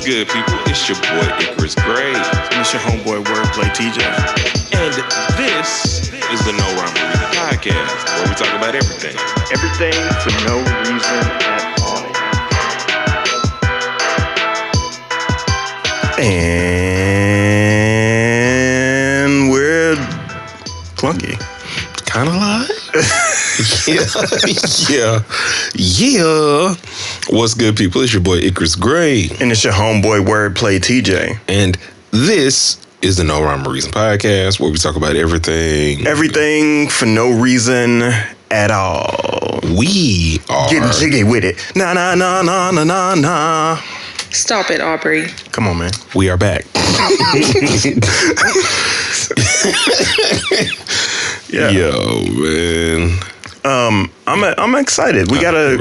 good, people? It's your boy Icarus Gray. And it's your homeboy Wordplay TJ. And this is the No Rhyme or Reason podcast, where we talk about everything. Everything for no reason at all. And we're clunky. Kind of live? Yeah. What's good, people? It's your boy Icarus Gray. And it's your homeboy Wordplay TJ. And this is the No Rhyme or Reason podcast, where we talk about everything. Everything for no reason at all. We are getting jiggy with it. Nah, nah, nah, nah, nah, nah, nah. Stop it, Aubrey. Come on, man. We are back. Yeah. Yo, man. I'm excited. We got a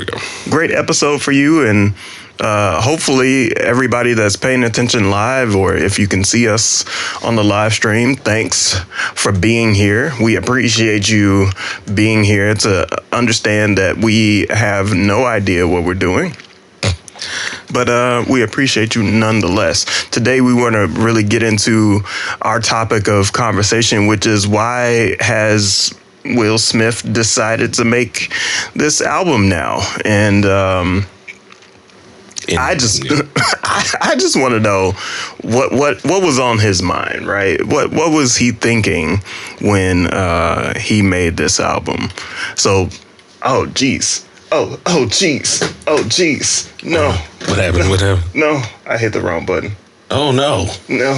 great episode for you, and hopefully everybody that's paying attention live, or if you can see us on the live stream, thanks for being here. We appreciate you being here to understand that we have no idea what we're doing. But we appreciate you nonetheless. Today we want to really get into our topic of conversation, which is why has Will Smith decided to make this album now? And I just want to know what was on his mind, right? What was he thinking when he made this album? So, oh geez. Oh, jeez. No. What happened? What happened? No, I hit the wrong button. Oh, no. No.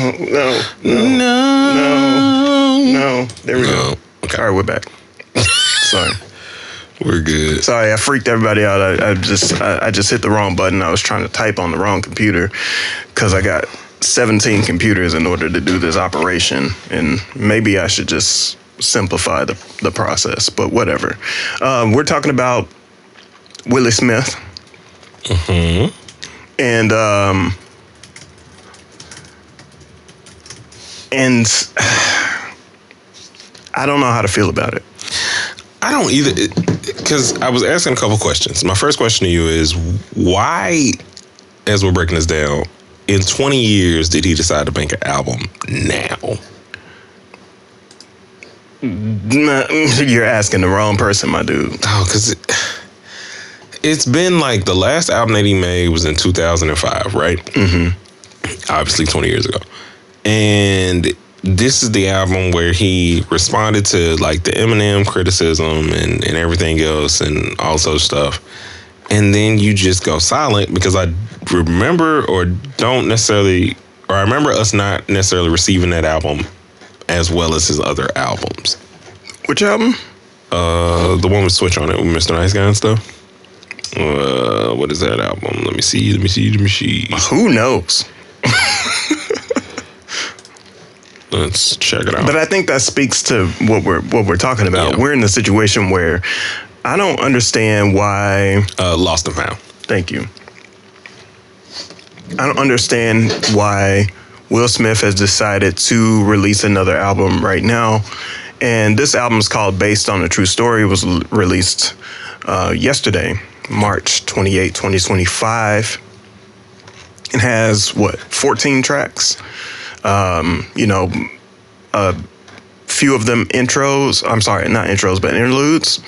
There we go. Okay. All right, we're back. Sorry. We're good. Sorry, I freaked everybody out. I just hit the wrong button. I was trying to type on the wrong computer because I got 17 computers in order to do this operation. And maybe I should just simplify the process, but whatever. We're talking about Willie Smith. Mm-hmm. And I don't know how to feel about it. I don't either, because I was asking a couple questions. My first question to you is, why, as we're breaking this down, in 20 years did he decide to make an album now? You're asking the wrong person, my dude. Oh, because it's been like the last album that he made was in 2005, right? Mm-hmm. Obviously 20 years ago. And this is the album where he responded to like the Eminem criticism and everything else and all such stuff. And then you just go silent, because I remember I remember us not necessarily receiving that album as well as his other albums. Which album? The one with Switch on it with Mr. Nice Guy and stuff. What is that album? Let me see. Who knows? Let's check it out. But I think that speaks to what we're talking about. Yeah. We're in a situation where I don't understand why. Lost and Found. Thank you. I don't understand why Will Smith has decided to release another album right now. And this album is called Based on a True Story. It was released yesterday, March 28, 2025. It has, 14 tracks? A few of them intros. I'm sorry, not intros, but interludes.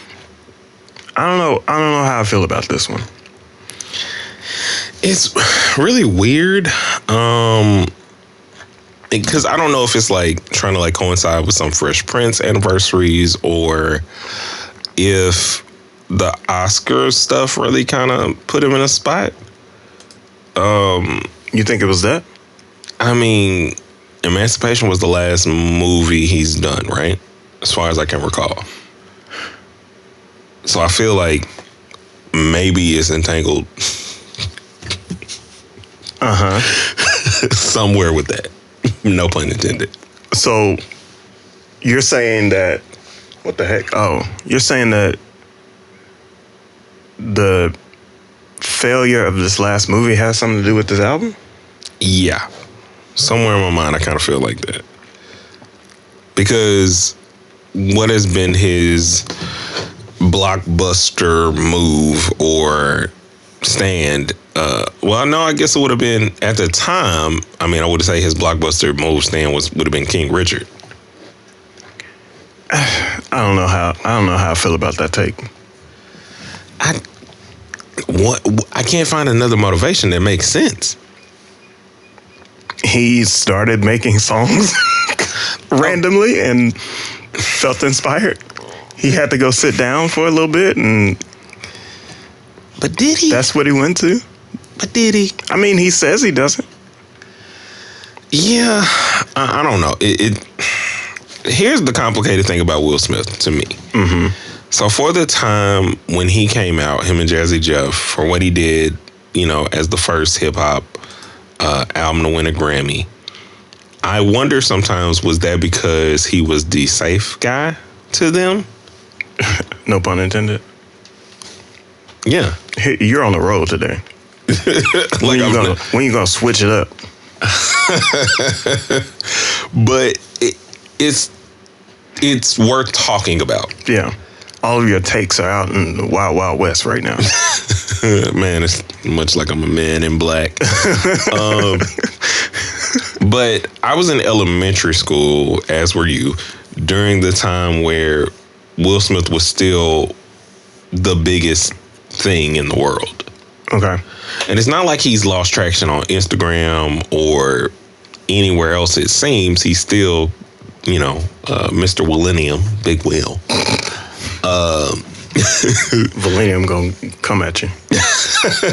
I don't know how I feel about this one. It's really weird. Because I don't know if it's like trying to like coincide with some Fresh Prince anniversaries, or if the Oscar stuff really kind of put him in a spot. You think it was that? I mean, Emancipation was the last movie he's done, right? As far as I can recall. So I feel like maybe it's entangled somewhere with that. No pun intended. So you're saying that, what the heck? Oh, you're saying that the failure of this last movie has something to do with this album? Yeah. Somewhere in my mind, I kind of feel like that. Because what has been his blockbuster move or stand Well, no, I guess it would have been at the time. I mean, I would say his blockbuster move stand would have been King Richard. I don't know how I feel about that take. I can't find another motivation that makes sense. He started making songs randomly and felt inspired. He had to go sit down for a little bit, But did he? that's what he went to. But did he? I mean, he says he doesn't. Yeah, I don't know. Here's the complicated thing about Will Smith to me. Mm-hmm. So for the time when he came out, him and Jazzy Jeff, for what he did, as the first hip hop album to win a Grammy, I wonder sometimes, was that because he was the safe guy to them? No pun intended. Yeah. Hey, you're on the road today. When you gonna switch it up? But it's worth talking about. Yeah. All of your takes are out in the wild, wild west right now. Man, it's much like I'm a man in black. But I was in elementary school, as were you, during the time where Will Smith was still the biggest thing in the world. Okay. And it's not like he's lost traction on Instagram or anywhere else, it seems. He's still, Mr. Millennium, Big Will. Millennium gonna come at you.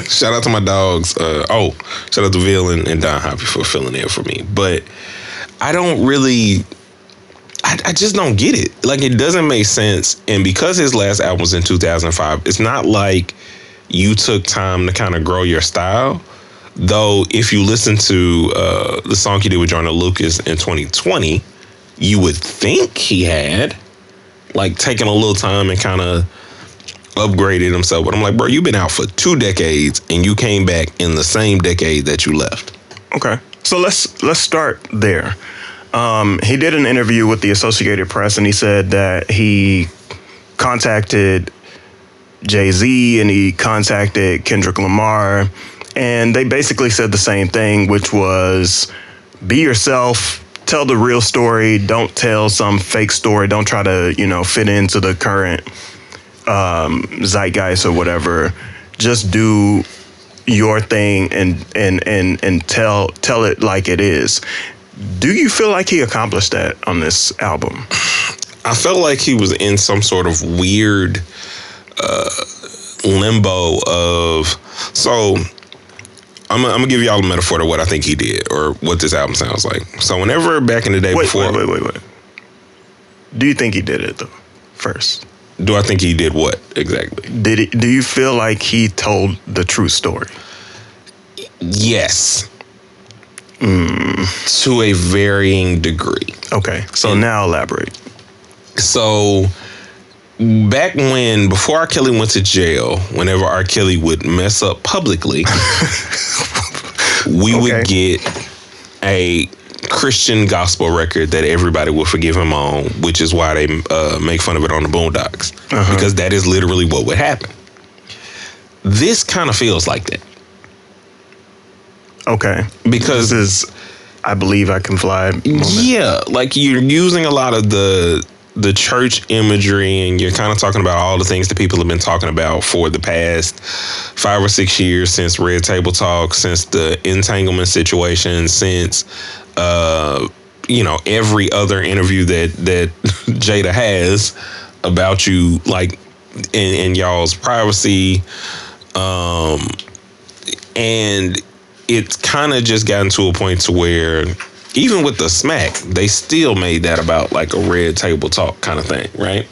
Shout out to my dogs. Shout out to Vil and Don Hoppy for filling in for me. But I don't really... I just don't get it. Like, it doesn't make sense. And because his last album was in 2005, it's not like you took time to kind of grow your style. Though, if you listen to the song he did with Joyner Lucas in 2020, you would think he had, like, taken a little time and kind of upgraded himself. But I'm like, bro, you've been out for 2 decades and you came back in the same decade that you left. Okay. So let's start there. He did an interview with the Associated Press and he said that he contacted Jay-Z and he contacted Kendrick Lamar, and they basically said the same thing, which was be yourself, tell the real story, don't tell some fake story, don't try to, fit into the current zeitgeist or whatever. Just do your thing and tell it like it is. Do you feel like he accomplished that on this album? I felt like he was in some sort of weird limbo of... So I'm gonna give y'all a metaphor to what I think he did or what this album sounds like. So whenever back in the day before... Wait. Do you think he did it, though, first? Do I think he did what exactly? Do you feel like he told the true story? Yes. To a varying degree. Okay, so now elaborate. So back before R. Kelly went to jail, whenever R. Kelly would mess up publicly, we would get a Christian gospel record that everybody would forgive him on, which is why they make fun of it on the Boondocks, because that is literally what would happen. This kind of feels like that. Okay. Because this is I Believe I Can Fly moment. Yeah, like you're using a lot of the church imagery and you're kind of talking about all the things that people have been talking about for the past 5 or 6 years, since Red Table Talk, since the entanglement situation, since every other interview that Jada has about you, like in y'all's privacy, and it's kind of just gotten to a point to where even with the smack, they still made that about like a Red Table Talk kind of thing, right?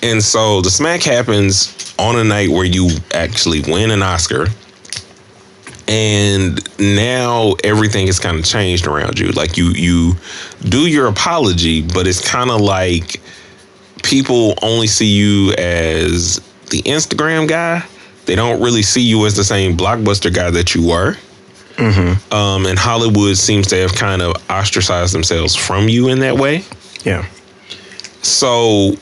And so the smack happens on a night where you actually win an Oscar, and now everything has kind of changed around you. Like you do your apology, but it's kind of like people only see you as the Instagram guy. They don't really see you as the same blockbuster guy that you were. And Hollywood seems to have kind of ostracized themselves from you in that way. Yeah. So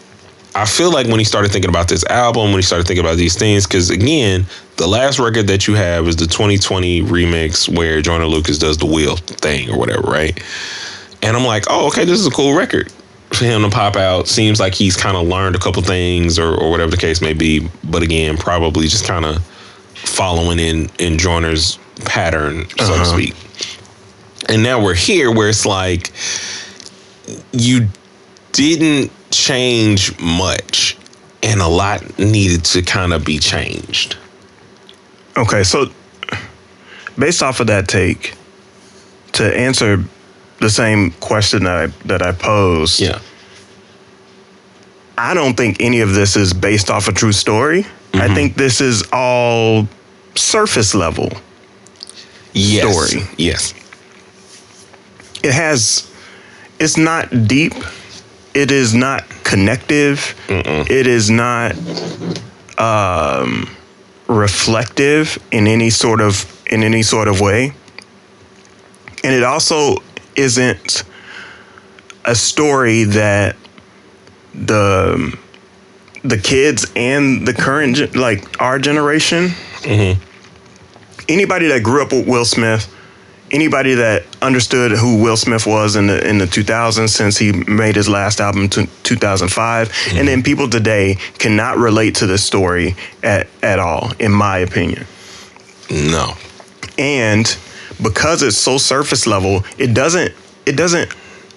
I feel like when he started thinking about this album, when he started thinking about these things, because again, the last record that you have is the 2020 remix where Joyner Lucas does the wheel thing or whatever, right? And I'm like, oh, okay, this is a cool record for him to pop out. Seems like he's kind of learned a couple things or whatever the case may be. But again, probably just kind of following in Joyner's pattern, so to speak. And now we're here where it's like you didn't change much and a lot needed to kind of be changed. Okay, so based off of that take, to answer the same question that I posed, Yeah. I don't think any of this is based off a true story. I think this is all surface level story. Yes. It's not deep. It is not connective. It is not reflective in any sort of way. And it also isn't a story that the kids and the current, like our generation, anybody that grew up with Will Smith, anybody that understood who Will Smith was in the 2000s, since he made his last album in 2005, and then people today cannot relate to this story at all, in my opinion. No. And because it's so surface level, it doesn't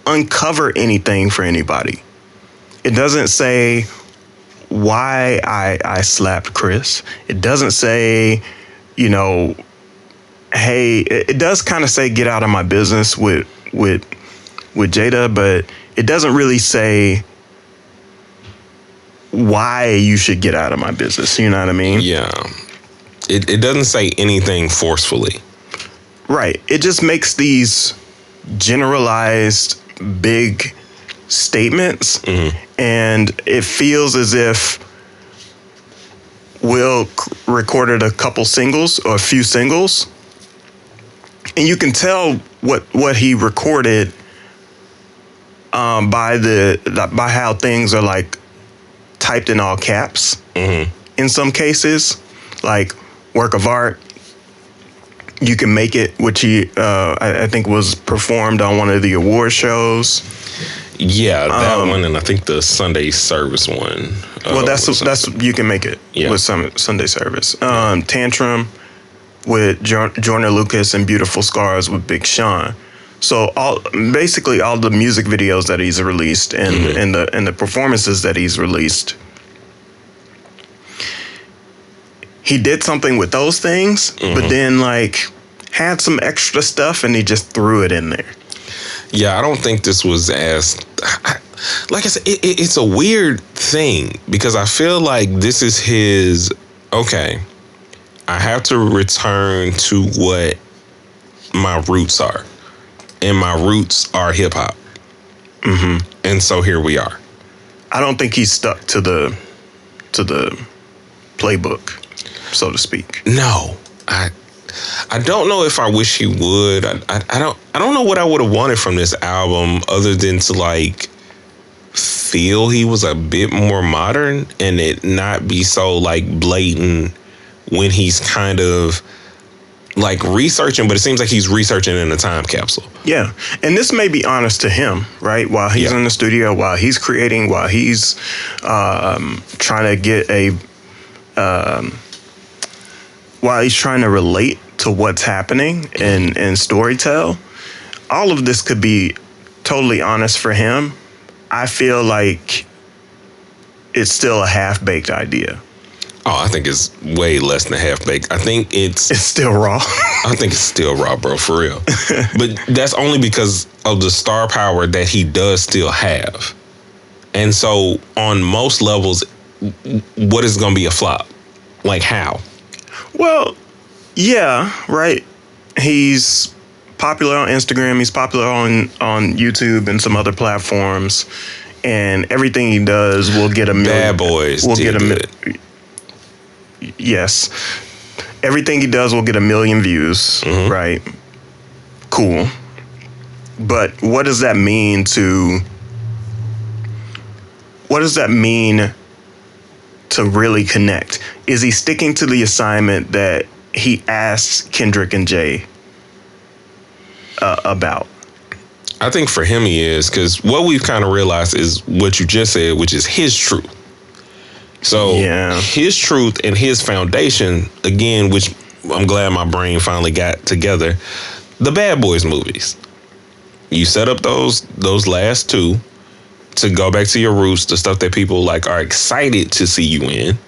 uncover anything for anybody. It doesn't say why I slapped Chris. It doesn't say, you know, hey, it does kind of say get out of my business with Jada, but it doesn't really say why you should get out of my business. You know what I mean? Yeah. It doesn't say anything forcefully. Right. It just makes these generalized big statements, and it feels as if Will recorded a couple singles or a few singles, and you can tell what he recorded by how things are like typed in all caps. In some cases, like work of art, You Can Make It, which he I think was performed on one of the award shows. Yeah, that one, and I think the Sunday Service one. Well, that's You Can Make It with Sunday Service. Tantrum with Joyner Lucas and Beautiful Scars with Big Sean. So basically all the music videos that he's released and the performances that he's released, he did something with those things, but then like had some extra stuff and he just threw it in there. Yeah, I don't think this was as, like I said, it's a weird thing because I feel like this is his, okay, I have to return to what my roots are. And my roots are hip hop. And so here we are. I don't think he's stuck to the playbook, so to speak. No, I don't know if I wish he would. I don't know what I would have wanted from this album other than to like feel he was a bit more modern and it not be so like blatant when he's kind of like researching, but it seems like he's researching in a time capsule. Yeah. And this may be honest to him, right? While he's in the studio, while he's creating, while he's trying to get while he's trying to relate to what's happening and storytell, all of this could be totally honest for him. I feel like it's still a half-baked idea. Oh, I think it's way less than half-baked. I think it's still raw. I think it's still raw, bro, for real. But that's only because of the star power that he does still have. And so on most levels, what is going to be a flop? Like how? Well, yeah, right. He's popular on Instagram. He's popular on YouTube and some other platforms. And everything he does will get a million. Bad Boys will get a million. Yes. Everything he does will get 1 million views, right? Cool. But what does that mean to what does that mean to really connect? Is he sticking to the assignment that he asked Kendrick and Jay about? I think for him he is, because what we've kind of realized is what you just said, which is his truth. So his truth and his foundation, again, which I'm glad my brain finally got together, the Bad Boys movies. You set up those last two to go back to your roots, the stuff that people like are excited to see you in.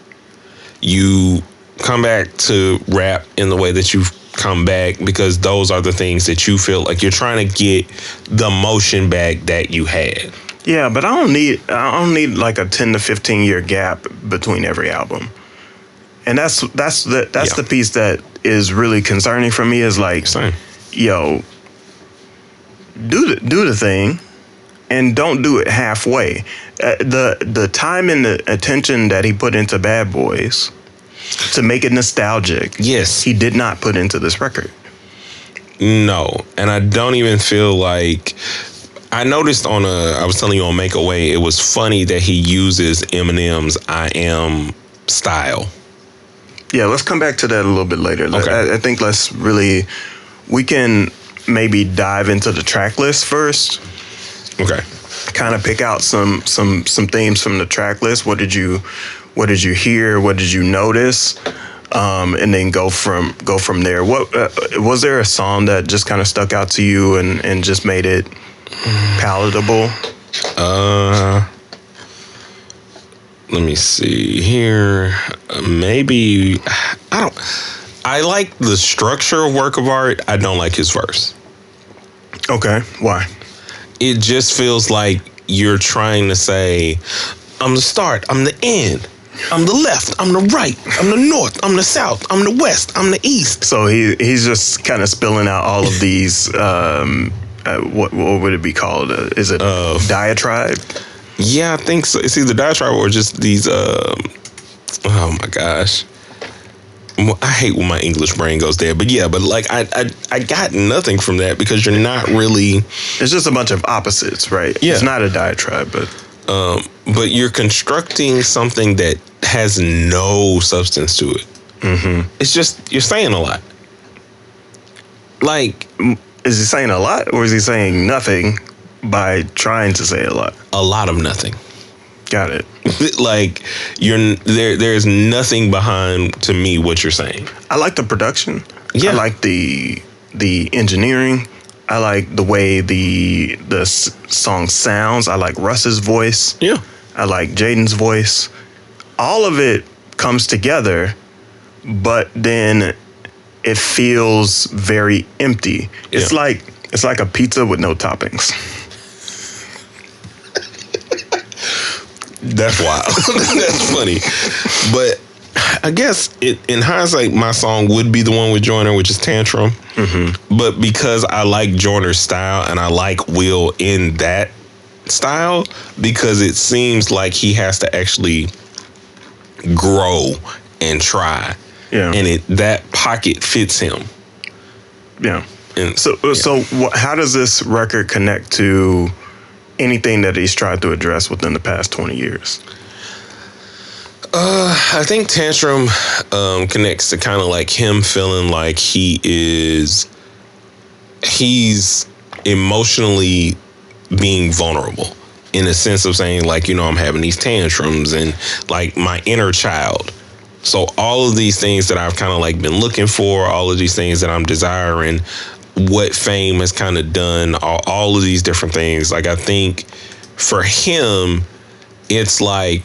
You come back to rap in the way that you've come back because those are the things that you feel like you're trying to get the motion back that you had. Yeah, but I don't need like a 10 to 15 year gap between every album. And that's the piece that is really concerning for me, is like, yo, do the thing and don't do it halfway. The time and the attention that he put into Bad Boys to make it nostalgic, yes, he did not put into this record. No, and I don't even feel like, I noticed I was telling you on Make a Way, it was funny that he uses Eminem's I Am style. Yeah, let's come back to that a little bit later. Okay. I think we can maybe dive into the track list first. Okay. Kind of pick out some themes from the track list. What did you hear? What did you notice? And then go from there. What was there a song that just kind of stuck out to you and just made it palatable? Let me see here. Maybe I like the structure of Work of Art. I don't like his verse. Okay, why? It just feels like you're trying to say, I'm the start, I'm the end, I'm the left, I'm the right, I'm the north, I'm the south, I'm the west, I'm the east. So he's just kind of spilling out all of these, what would it be called? Is it diatribe? Yeah, I think so. It's either diatribe or just these, oh my gosh. I hate when my English brain goes there, but yeah, but like I got nothing from that because you're not really. It's just a bunch of opposites, right? Yeah. It's not a diatribe, but you're constructing something that has no substance to it. Mm-hmm. It's just you're saying a lot. Like, is he saying a lot, or is he saying nothing by trying to say a lot? A lot of nothing. Got it. Like there's nothing behind, to me, what you're saying. I like the production. Yeah. I like the engineering. I like the way the song sounds. I like Russ's voice. Yeah. I like Jaden's voice. All of it comes together, but then it feels very empty. It's like a pizza with no toppings. That's wild. That's funny. But I guess in hindsight, my song would be the one with Joyner, which is Tantrum. Mm-hmm. But because I like Joyner's style and I like Will in that style, because it seems like he has to actually grow and try. Yeah. And that pocket fits him. Yeah. And so how does this record connect to anything that he's tried to address within the past 20 years? I think Tantrum connects to kind of like him feeling like he's emotionally being vulnerable, in a sense of saying, like, I'm having these tantrums and like my inner child. So all of these things that I've kind of like been looking for, all of these things that I'm desiring, what fame has kind of done, all of these different things. Like, I think for him, it's like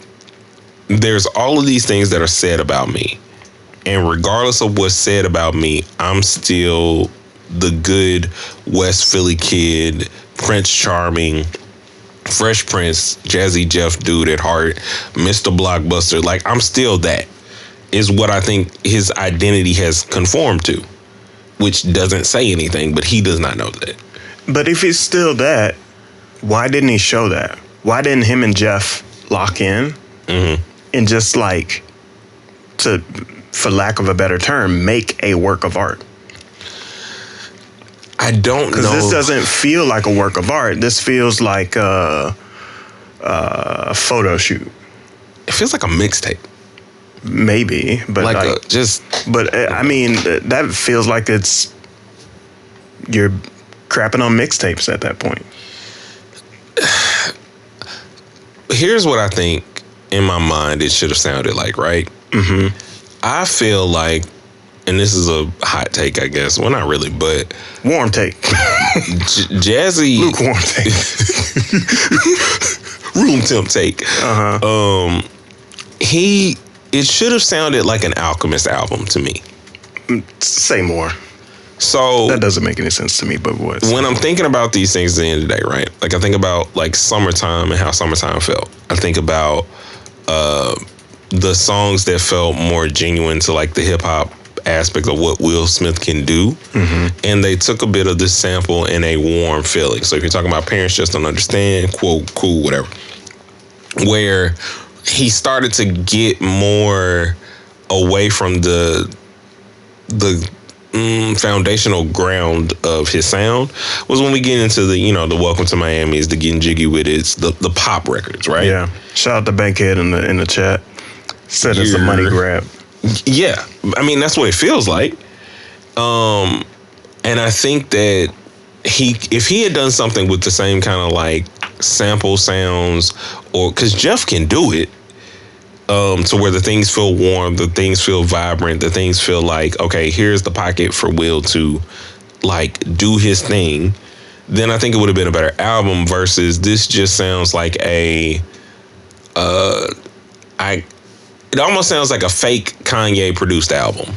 there's all of these things that are said about me. And regardless of what's said about me, I'm still the good West Philly kid, Prince Charming, Fresh Prince, Jazzy Jeff dude at heart, Mr. Blockbuster. Like, I'm still that, is what I think his identity has conformed to. Which doesn't say anything, but he does not know that. But if he's still that, why didn't he show that? Why didn't him and Jeff lock in and just like, for lack of a better term, make a work of art? I don't know. Because this doesn't feel like a work of art. This feels like photo shoot. It feels like a mixtape. Maybe, but I mean, that feels like you're crapping on mixtapes at that point. Here's what I think in my mind it should have sounded like, right? Mm-hmm. I feel like, and this is a hot take, I guess. Well, not really, but warm take. Jazzy, lukewarm take, room temp take. It should have sounded like an Alchemist album to me. Say more. So that doesn't make any sense to me, but what? When I'm thinking about these things at the end of the day, right? Like I think about like Summertime and how Summertime felt. I think about the songs that felt more genuine to like the hip hop aspect of what Will Smith can do. Mm-hmm. And they took a bit of this sample in a warm feeling. So if you're talking about Parents Just Don't Understand, quote, cool, whatever. Where he started to get more away from the foundational ground of his sound was when we get into the, you know, the Welcome to Miami's, the Getting Jiggy with It's, the pop records, right? Yeah. Shout out to Bankhead in the chat. Said it's a money grab. Yeah. I mean, that's what it feels like. And I think that if he had done something with the same kind of like sample sounds, or because Jeff can do it, to where the things feel warm, the things feel vibrant, the things feel like, okay, here's the pocket for Will to like do his thing, then I think it would have been a better album versus this just sounds like it almost sounds like a fake Kanye produced album.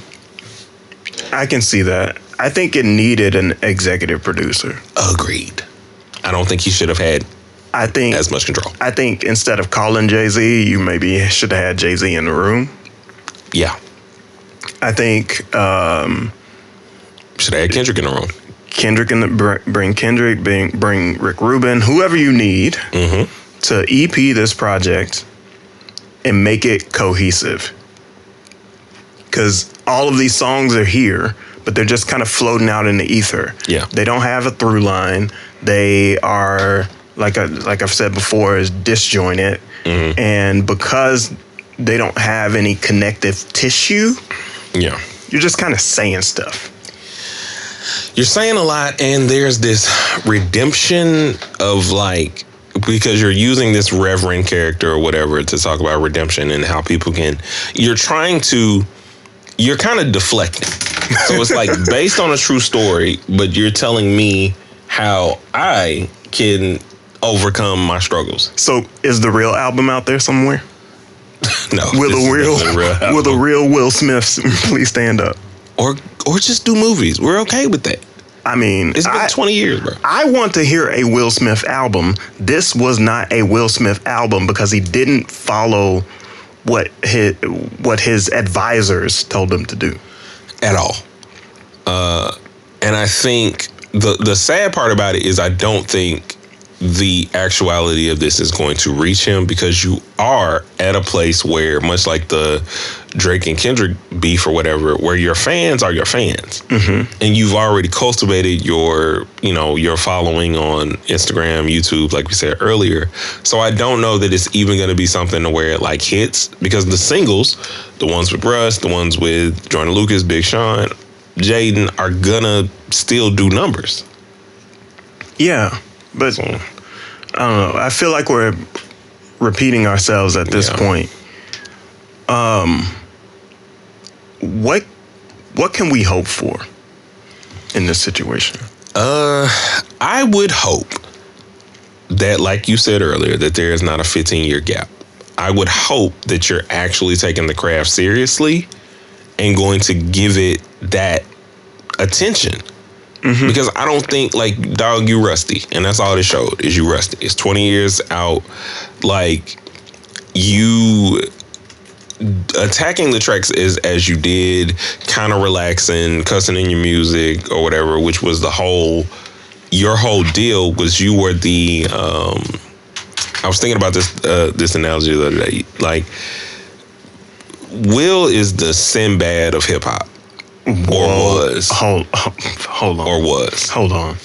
I can see that. I think it needed an executive producer. Agreed. I don't think he should have had as much control. I think instead of calling Jay-Z, you maybe should have had Jay-Z in the room. Yeah. I think should have had Kendrick in the room. Bring Kendrick, bring Rick Rubin, whoever you need to EP this project and make it cohesive. Because all of these songs are here, but they're just kind of floating out in the ether. Yeah. They don't have a through line. They are, like I've said before, is disjointed. Mm-hmm. And because they don't have any connective tissue, yeah, you're just kind of saying stuff. You're saying a lot, and there's this redemption of like, because you're using this reverend character or whatever to talk about redemption and how people can, you're kind of deflecting. So it's like based on a true story, but you're telling me how I can overcome my struggles. So is the real album out there somewhere? No. Will the real Will Smith please stand up? Or just do movies. We're okay with that. I mean, it's been 20 years, bro. I want to hear a Will Smith album. This was not a Will Smith album because he didn't follow what his advisors told him to do. At all. And I think the sad part about it is I don't think the actuality of this is going to reach him, because you are at a place where, much like the Drake and Kendrick beef or whatever, where your fans are your fans. Mm-hmm. And you've already cultivated your following on Instagram, YouTube, like we said earlier. So I don't know that it's even going to be something to where it like hits, because the singles, the ones with Russ, the ones with Joyner Lucas, Big Sean, Jaden, are gonna still do numbers. Yeah, but I don't know. I feel like we're repeating ourselves at this point. What can we hope for in this situation? I would hope that, like you said earlier, that there is not a 15-year gap. I would hope that you're actually taking the craft seriously and going to give it that attention. Mm-hmm. Because I don't think, like, dog, you rusty. And that's all it showed, is you rusty. It's 20 years out. Like, you attacking the tracks as you did, kind of relaxing, cussing in your music or whatever, which was your whole deal was you were the, I was thinking about this analogy the other day. Like, Will is the Sinbad of hip hop. Or was. Hold on. Or was. Hold on.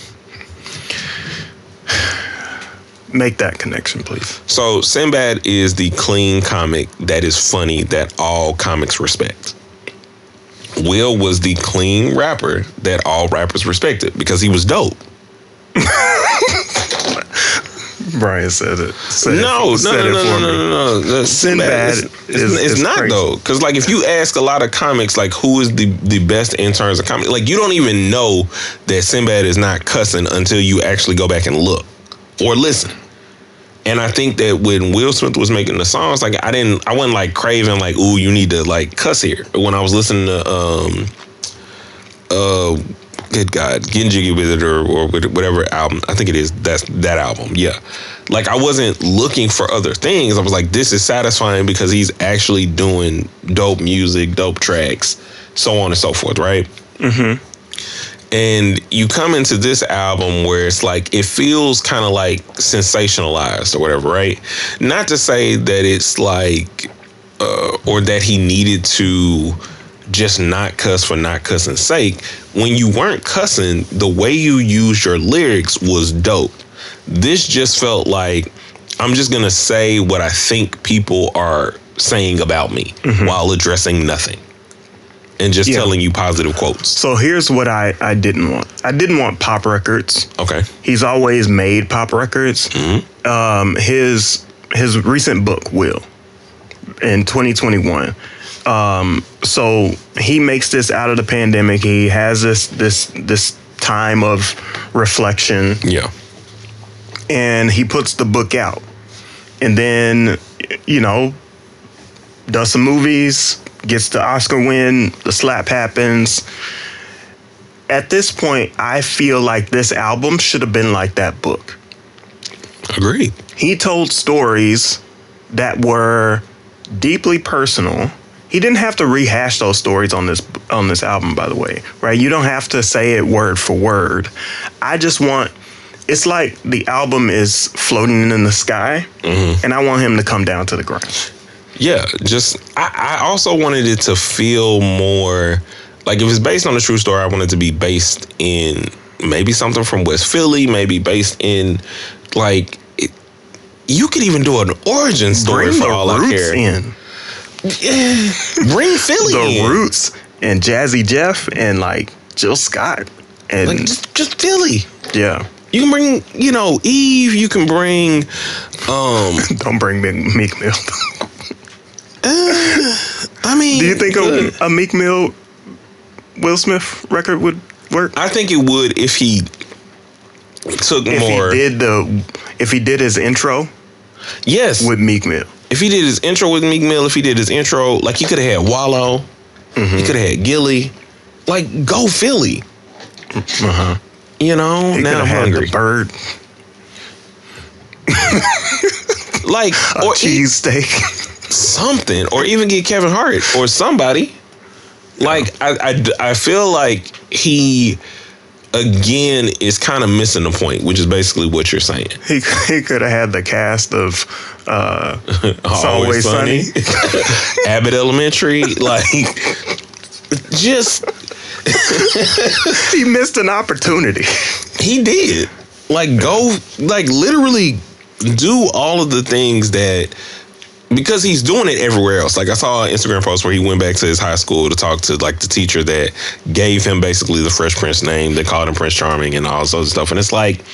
Make that connection, please. So Sinbad is the clean comic that is funny that all comics respect. Will was the clean rapper that all rappers respected because he was dope. Brian said it. No. Sinbad it's not crazy. though, because like if you ask a lot of comics like who is the best in terms of comic, like you don't even know that Sinbad is not cussing until you actually go back and look or listen. And I think that when Will Smith was making the songs, like I wasn't like craving like, ooh, you need to like cuss here. When I was listening to good God, Getting Jiggy with It or whatever album, I think it is, that's that album, yeah. Like I wasn't looking for other things. I was like, this is satisfying because he's actually doing dope music, dope tracks, so on and so forth, right? Mm-hmm. And you come into this album where it's like, it feels kind of like sensationalized or whatever, right? Not to say that it's like, or that he needed to just not cuss for not cussing's sake. When you weren't cussing, the way you used your lyrics was dope. This just felt like, I'm just going to say what I think people are saying about me while addressing nothing. And just telling you positive quotes. So here's what I didn't want. I didn't want pop records. Okay. He's always made pop records. Mm-hmm. His recent book, Will, in 2021. So he makes this out of the pandemic. He has this time of reflection. Yeah. And he puts the book out. And then, does some movies, gets the Oscar win, the slap happens. At this point, I feel like this album should have been like that book. Agreed. He told stories that were deeply personal. He didn't have to rehash those stories on this album, by the way, right? You don't have to say it word for word. It's like the album is floating in the sky, and I want him to come down to the ground. Yeah, I also wanted it to feel more like if it's based on a true story, I want it to be based in maybe something from West Philly, maybe based in like you could even do an origin story Bring for all the I Roots care. in. Yeah, bring Philly the in. Roots and Jazzy Jeff and like Jill Scott and Like just Philly. Yeah. You can bring, Eve. You can bring. Don't bring Meek Mill. I mean, do you think a Meek Mill Will Smith record would work? I think it would if he took more. If he did his intro. Yes. With Meek Mill. If he did his intro with Meek Mill, if he did his intro, like he could have had Wallow, he could have had Gilly, like go Philly. He now I'm hungry. The Bird. Like or cheesesteak. Something, or even get Kevin Hart or somebody. Like I feel like he again is kind of missing the point, which is basically what you're saying. He could have had the cast of Always Sunny, Abbott Elementary, like just he missed an opportunity. He did. Like go, like literally do all of the things that. Because he's doing it everywhere else. Like I saw an Instagram post where he went back to his high school to talk to like the teacher that gave him basically the Fresh Prince name. They called him Prince Charming and all sorts of stuff. And it's like,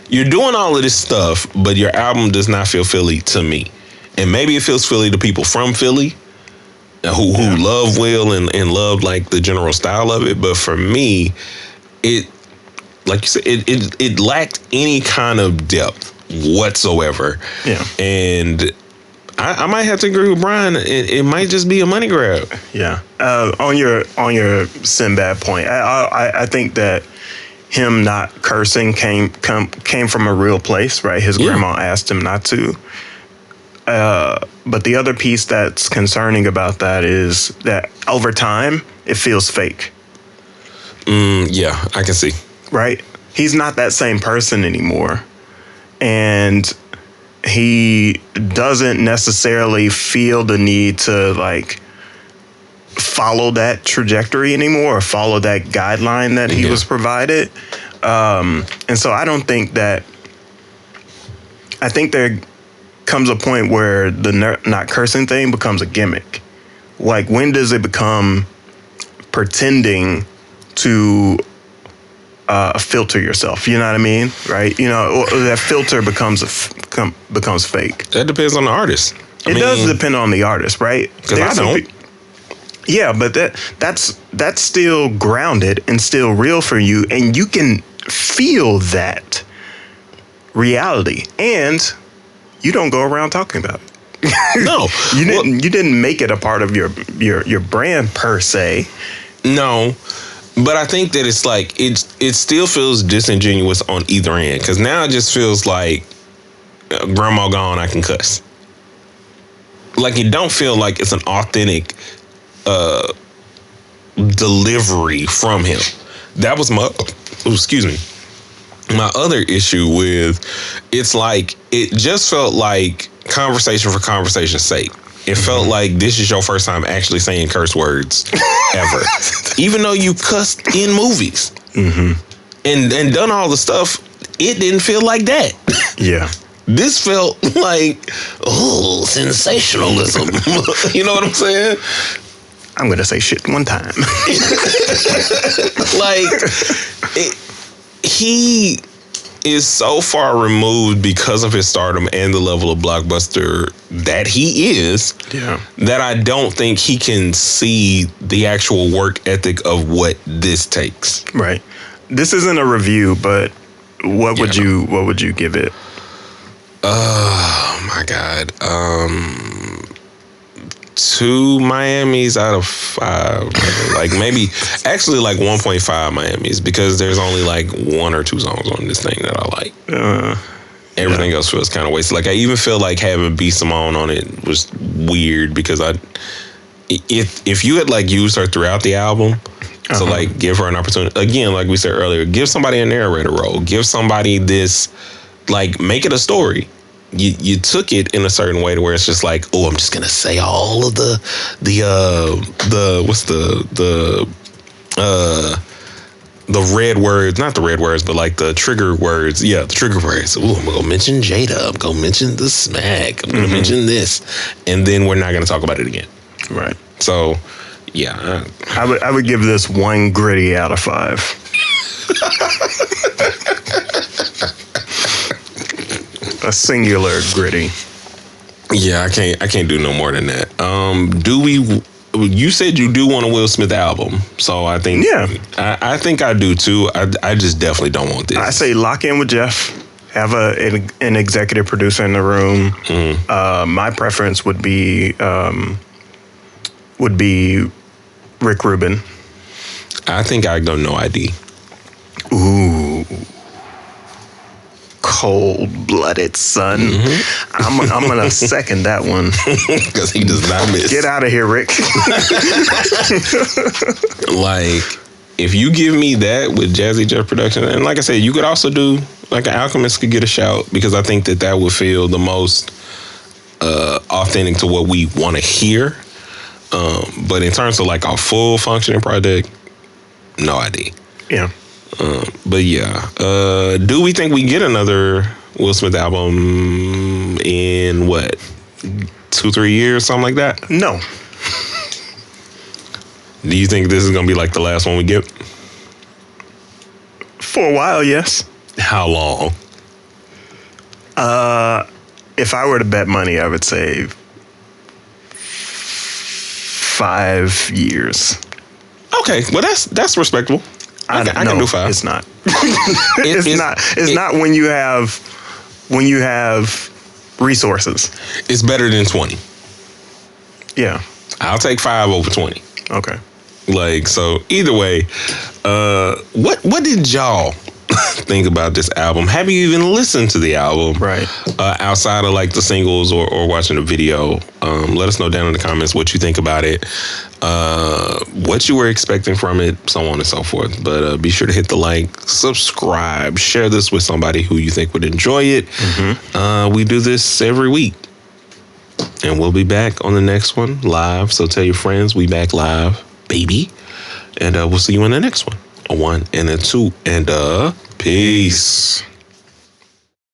you're doing all of this stuff, but your album does not feel Philly to me. And maybe it feels Philly to people from Philly who love Will and love like the general style of it. But for me, it, like you said, it lacked any kind of depth whatsoever. Yeah. And I might have to agree with Brian. It might just be a money grab. Yeah. On your Sinbad point, I think that him not cursing came from a real place, right? His grandma asked him not to. But the other piece that's concerning about that is that over time it feels fake. Yeah, I can see. Right? He's not that same person anymore, and he doesn't necessarily feel the need to like follow that trajectory anymore or follow that guideline that he was provided. And so I don't think that I think there comes a point where the not cursing thing becomes a gimmick. Like, when does it become pretending to filter yourself? You know what I mean, right? You know, that filter becomes fake. That depends on the artist. It does depend on the artist, right? Because I don't. Yeah, but that's still grounded and still real for you, and you can feel that reality, and you don't go around talking about it. No, you didn't make it a part of your brand per se. No, but I think that it's like it still feels disingenuous on either end, because now it just feels like grandma gone, I can cuss. Like, it don't feel like it's an authentic delivery from him. That was my other issue with, it's like, it just felt like conversation for conversation's sake. It felt like this is your first time actually saying curse words ever. Even though you cussed in movies and done all the stuff, it didn't feel like that. Yeah. This felt like, oh, sensationalism. You know what I'm saying? I'm going to say shit one time. Like, he is so far removed because of his stardom and the level of blockbuster that he is, that I don't think he can see the actual work ethic of what this takes. Right. This isn't a review, but what would you give it? Oh my God. 2 Miamis out of 5. Like, maybe actually like 1.5 Miamis, because there's only like 1 or 2 songs on this thing that I like. Everything else feels kind of wasted. Like, I even feel like having B Simone on it was weird, because if you had like used her throughout the album, so like give her an opportunity again, like we said earlier, give somebody a narrator role, give somebody this, like, make it a story. You took it in a certain way to where it's just like, oh, I'm just gonna say all of the red words, not the red words, but like the trigger words. Yeah, the trigger words. Ooh, I'm gonna mention Jada. I'm gonna mention the smack. I'm gonna mention this, and then we're not gonna talk about it again. Right. So, yeah, I would give this 1 gritty out of 5. A singular gritty. Yeah, I can't do no more than that. You said you do want a Will Smith album, so I think I think I do too. I just definitely don't want this. I say lock in with Jeff. Have an executive producer in the room. My preference would be Rick Rubin. I think I'd go No ID. Ooh. Cold-blooded, son. I'm gonna second that one, because he does not miss. Get out of here, Rick. Like, if you give me that with Jazzy Jeff production, and like I said, you could also do like an Alchemist could get a shout, because I think that would feel the most authentic to what we want to hear. But in terms of like a full functioning project, No ID. Yeah. But yeah, do we think we get another Will Smith album in what, 2-3 years, something like that? No. Do you think this is gonna be like the last one we get? For a while, yes. How long? If I were to bet money, I would say 5 years. Okay, well that's respectable. I can do 5. It's not. It's not when you have resources. It's better than 20. Yeah. I'll take 5 over 20. Okay. Like, so either way, what did y'all think about this album? Have you even listened to the album? Right. Outside of like the singles or watching the video? Let us know down in the comments what you think about it, what you were expecting from it, so on and so forth. But be sure to hit the like, subscribe, share this with somebody who you think would enjoy it. We do this every week. And we'll be back on the next one live. So tell your friends we back live, baby. And we'll see you in the next one. A 1 and a 2 and peace.